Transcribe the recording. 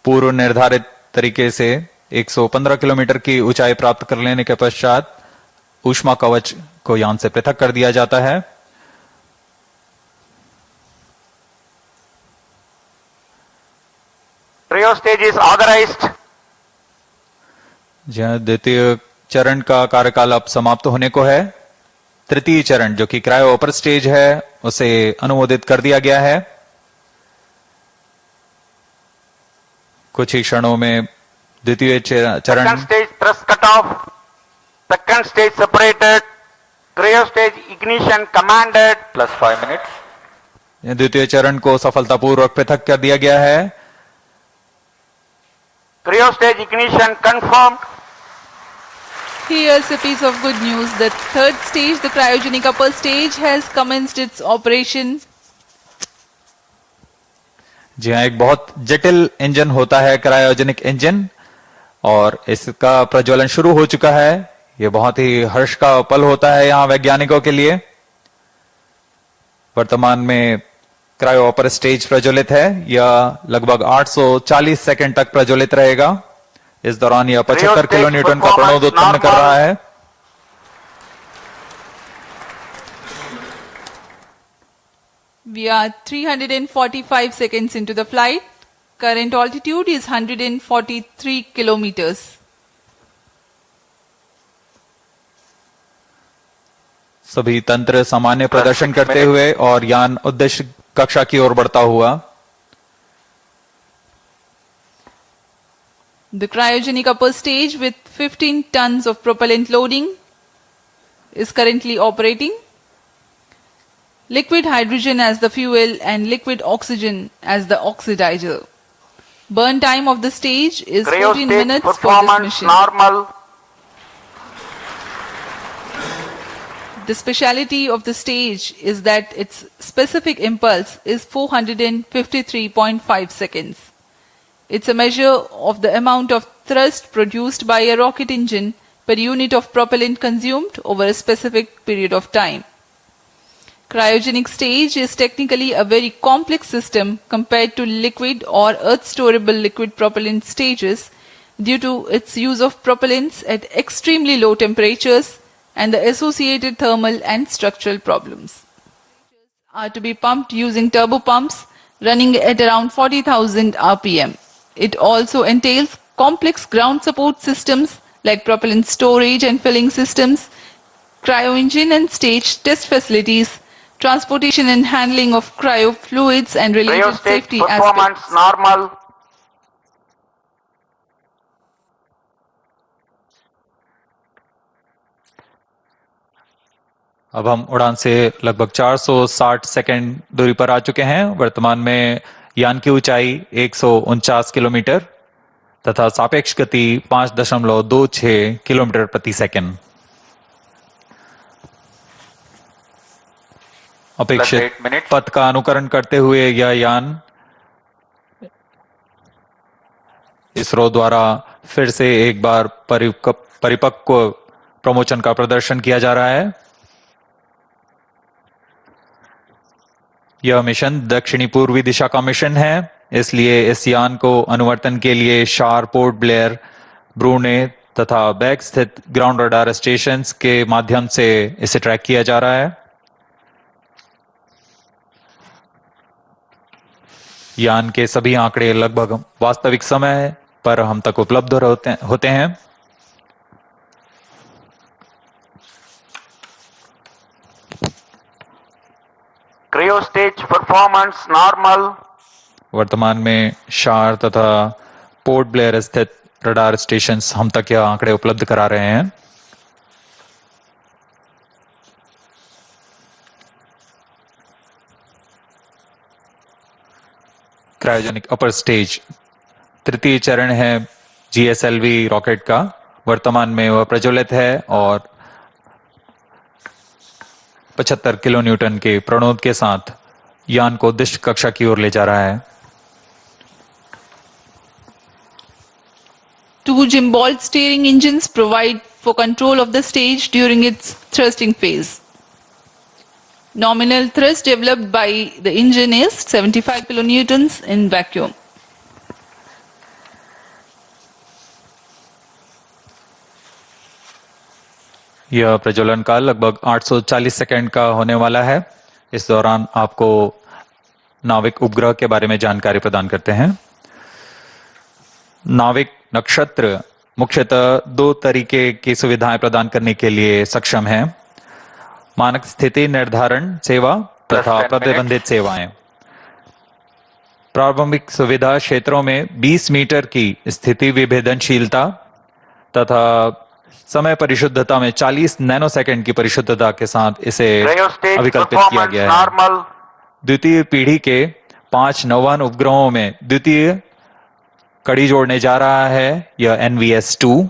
पूर्व निर्धारित तरीके से 115 किलोमीटर की ऊंचाई प्राप्त कर लेने के पश्चात ऊष्मा कवच को यान से पृथक कर दिया जाता है। Cryo stage is authorized. जहां द्वितीय चरण का कार्यकाल अब समाप्त होने को है। तृतीय चरण जो कि क्रायो अपर स्टेज है उसे अनुमोदित कर दिया गया है। कुछ ही क्षणों में द्वितीय चरण Second stage thrust cutoff. Second stage separated. Cryo stage ignition commanded. +5 minute. द्वितीय चरण को सफलतापूर्वक पृथक कर दिया गया है। Cryo stage ignition confirmed. Here's a piece of good news. The third stage, the cryogenic upper stage, has commenced its operation. जी हाँ, एक बहुत जटिल इंजन होता है क्रायोजेनिक इंजन और इसका प्रज्वलन शुरू हो चुका है। यह बहुत ही हर्ष का पल होता है यहाँ वैज्ञानिकों के लिए। वर्तमान में क्रायो अपर स्टेज प्रज्वलित है। यह लगभग 840 सेकंड तक प्रज्वलित रहेगा। इस दौरान यह 75 किलो न्यूटन का प्रणोद उत्पन्न कर रहा है। We are 345 seconds into the flight. Current altitude is 143 kilometers. सभी तंत्र सामान्य प्रदर्शन करते हुए और यान उद्देश्य कक्षा की ओर बढ़ता हुआ। The cryogenic upper stage with 15 tons of propellant loading is currently operating. Liquid hydrogen as the fuel and liquid oxygen as the oxidizer. Burn time of the stage is Cryo 14 stage minutes for this performance mission. normal. The speciality of the stage is that its specific impulse is 453.5 seconds. It's a measure of the amount of thrust produced by a rocket engine per unit of propellant consumed over a specific period of time. Cryogenic stage is technically a very complex system compared to liquid or earth-storable liquid propellant stages due to its use of propellants at extremely low temperatures and the associated thermal and structural problems. Are to be pumped using turbopumps running at around 40,000 RPM. It also entails complex ground support systems like propellant storage and filling systems, cryo engine and stage test facilities, transportation and handling of cryo fluids and Cryo related stage safety performance aspects. normal. अब हम उड़ान से लगभग 460 second दूरी पर आ चुके हैं। वर्तमान में यान की ऊंचाई 149 किलोमीटर तथा सापेक्ष गति 5.26 किलोमीटर प्रति सेकंड। अपेक्षित पथ का अनुकरण करते हुए यह यान इसरो द्वारा फिर से एक बार परिपक्व प्रमोशन का प्रदर्शन किया जा रहा है। यह मिशन दक्षिणी पूर्वी दिशा का मिशन है, इसलिए इस यान को अनुवर्तन के लिए शार, पोर्ट ब्लेयर, ब्रूने तथा बैग स्थित ग्राउंड रडार स्टेशंस के माध्यम से इसे ट्रैक किया जा रहा है। यान के सभी आंकड़े लगभग वास्तविक समय पर हम तक उपलब्ध होते हैं। Cryo stage performance normal. वर्तमान में शार तथा पोर्ट ब्लेयर स्थित रडार स्टेशंस हम तक यह आंकड़े उपलब्ध करा रहे हैं। क्रायोजेनिक अपर स्टेज तृतीय चरण है GSLV रॉकेट का। वर्तमान में वह प्रज्वलित है और 75 किलो न्यूटन के प्रणोद के साथ यान को उद्दिष्ट कक्षा की ओर ले जा रहा है। Two gimbal steering engines provide for control of the stage during its thrusting phase. Nominal thrust developed by the engine is 75 kilonewtons in vacuum. यह प्रज्वलन काल लगभग 840 सेकंड का होने वाला है। इस दौरान आपको नाविक उपग्रह के बारे में जानकारी प्रदान करते हैं। नाविक नक्षत्र मुख्यतः दो तरीके की सुविधाएं प्रदान करने के लिए सक्षम है: मानक स्थिति निर्धारण सेवा तथा 10 प्रतिबंधित सेवाएं। प्रारंभिक सुविधा क्षेत्रों में 20 मीटर की स्थिति विभेदनशीलता तथा समय परिशुद्धता में 40 नैनोसेकंड की परिशुद्धता के साथ इसे Cryo stage अभिकल्पित किया performance गया है। normal. द्वितीय पीढ़ी के 5 नौवन उपग्रहों में द्वितीय कड़ी जोड़ने जा रहा है यह NVS-2।